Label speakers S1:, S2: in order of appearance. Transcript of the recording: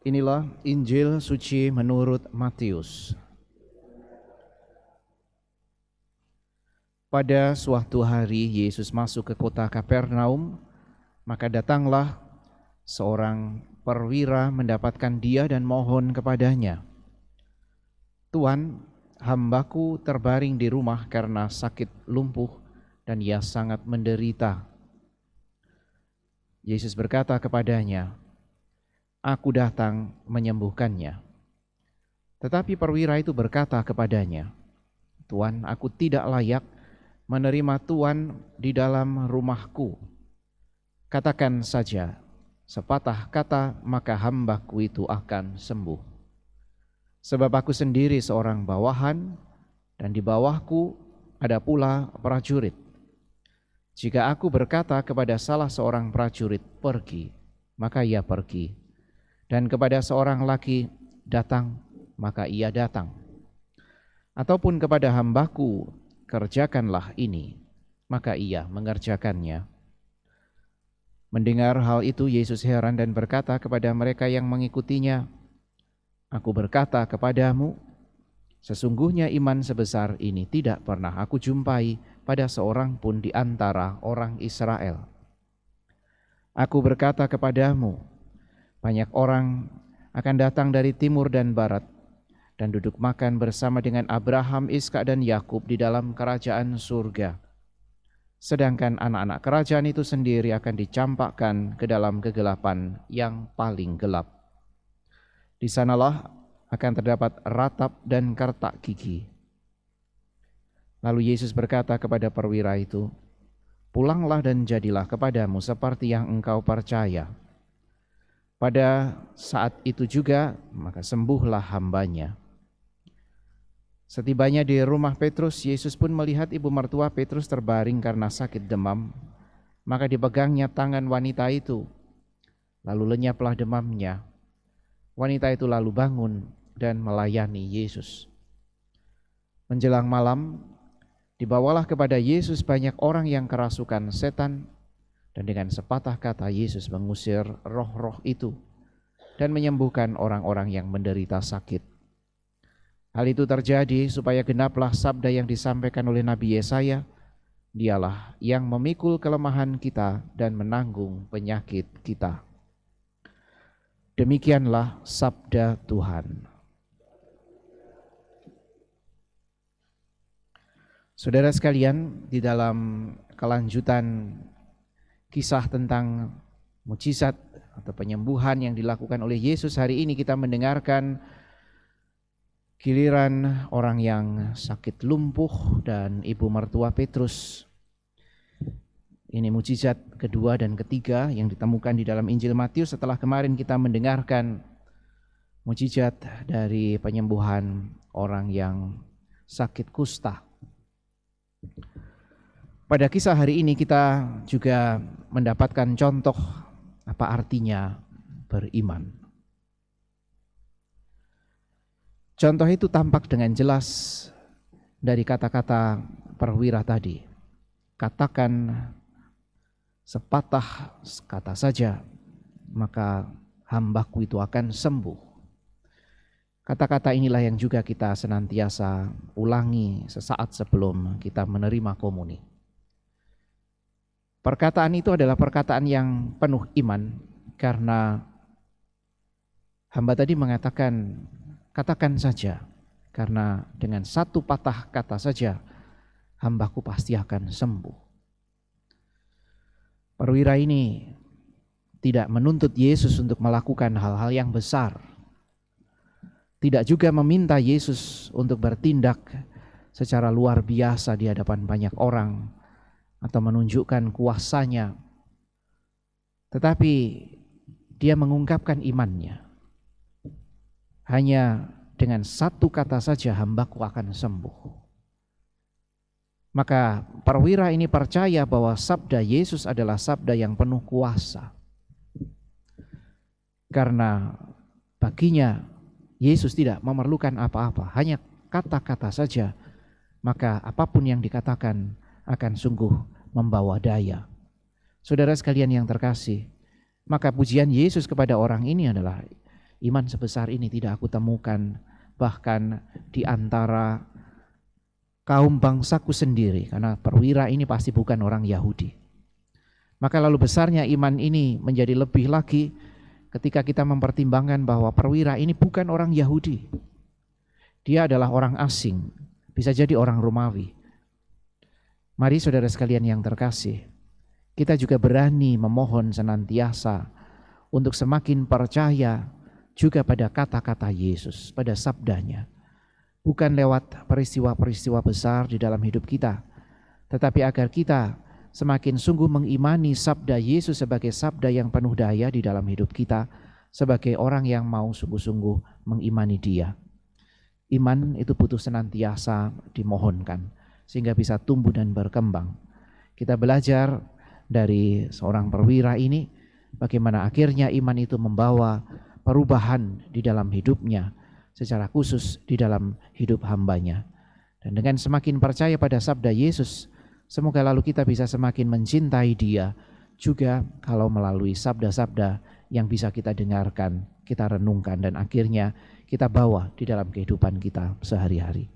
S1: Inilah Injil suci menurut Matius. Pada suatu hari Yesus masuk ke kota Kapernaum, maka datanglah seorang perwira mendapatkan dia dan mohon kepadanya, "Tuan, hambaku terbaring di rumah karena sakit lumpuh dan ia sangat menderita." Yesus berkata kepadanya, "Aku datang menyembuhkannya." Tetapi perwira itu berkata kepadanya, "Tuan, aku tidak layak menerima Tuan di dalam rumahku. Katakan saja sepatah kata, maka hambaku itu akan sembuh. Sebab aku sendiri seorang bawahan, dan di bawahku ada pula prajurit. Jika aku berkata kepada salah seorang prajurit, 'Pergi,' maka ia pergi. Dan kepada seorang laki, 'Datang,' maka ia datang. Ataupun kepada hambaku, 'Kerjakanlah ini,' maka ia mengerjakannya." Mendengar hal itu, Yesus heran dan berkata kepada mereka yang mengikutinya, "Aku berkata kepadamu, sesungguhnya iman sebesar ini tidak pernah aku jumpai pada seorang pun di antara orang Israel. Aku berkata kepadamu, banyak orang akan datang dari timur dan barat dan duduk makan bersama dengan Abraham, Ishak dan Yakub di dalam kerajaan surga. Sedangkan anak-anak kerajaan itu sendiri akan dicampakkan ke dalam kegelapan yang paling gelap. Di sanalah akan terdapat ratap dan kertak gigi." Lalu Yesus berkata kepada perwira itu, "Pulanglah dan jadilah kepadamu seperti yang engkau percaya." Pada saat itu juga, maka sembuhlah hambanya. Setibanya di rumah Petrus, Yesus pun melihat ibu mertua Petrus terbaring karena sakit demam. Maka dipegangnya tangan wanita itu, lalu lenyaplah demamnya. Wanita itu lalu bangun dan melayani Yesus. Menjelang malam, dibawalah kepada Yesus banyak orang yang kerasukan setan, dan dengan sepatah kata Yesus mengusir roh-roh itu dan menyembuhkan orang-orang yang menderita sakit. Hal itu terjadi supaya genaplah sabda yang disampaikan oleh Nabi Yesaya, "Dialah yang memikul kelemahan kita dan menanggung penyakit kita." Demikianlah sabda Tuhan. Saudara sekalian, di dalam kelanjutan kisah tentang mukjizat atau penyembuhan yang dilakukan oleh Yesus, hari ini kita mendengarkan giliran orang yang sakit lumpuh dan ibu mertua Petrus. Ini mukjizat kedua dan ketiga yang ditemukan di dalam Injil Matius setelah kemarin kita mendengarkan mukjizat dari penyembuhan orang yang sakit kusta. Pada kisah hari ini kita juga mendapatkan contoh apa artinya beriman. Contoh itu tampak dengan jelas dari kata-kata perwira tadi. Katakan sepatah kata saja, maka hambaku itu akan sembuh. Kata-kata inilah yang juga kita senantiasa ulangi sesaat sebelum kita menerima komuni. Perkataan itu adalah perkataan yang penuh iman, karena hamba tadi mengatakan, katakan saja, karena dengan satu patah kata saja hambaku pasti akan sembuh. Perwira ini tidak menuntut Yesus untuk melakukan hal-hal yang besar, tidak juga meminta Yesus untuk bertindak secara luar biasa di hadapan banyak orang atau menunjukkan kuasanya, tetapi dia mengungkapkan imannya. Hanya dengan satu kata saja hambaku akan sembuh. Maka perwira ini percaya bahwa sabda Yesus adalah sabda yang penuh kuasa, karena baginya Yesus tidak memerlukan apa-apa, hanya kata-kata saja, maka apapun yang dikatakan akan sungguh membawa daya. Saudara sekalian yang terkasih, maka pujian Yesus kepada orang ini adalah, Iman sebesar ini tidak aku temukan bahkan di antara kaum bangsaku sendiri, karena perwira ini pasti bukan orang Yahudi. Maka lalu besarnya iman ini menjadi lebih lagi ketika kita mempertimbangkan bahwa perwira ini bukan orang Yahudi. Dia adalah orang asing, bisa jadi orang Romawi. Mari saudara sekalian yang terkasih, kita juga berani memohon senantiasa untuk semakin percaya juga pada kata-kata Yesus, pada sabdanya. Bukan lewat peristiwa-peristiwa besar di dalam hidup kita, tetapi agar kita semakin sungguh mengimani sabda Yesus sebagai sabda yang penuh daya di dalam hidup kita, sebagai orang yang mau sungguh-sungguh mengimani Dia. Iman itu butuh senantiasa dimohonkan, sehingga bisa tumbuh dan berkembang. Kita belajar dari seorang perwira ini, bagaimana akhirnya iman itu membawa perubahan di dalam hidupnya, secara khusus di dalam hidup hambanya. Dan dengan semakin percaya pada sabda Yesus, semoga lalu kita bisa semakin mencintai Dia, juga kalau melalui sabda-sabda yang bisa kita dengarkan, kita renungkan, dan akhirnya kita bawa di dalam kehidupan kita sehari-hari.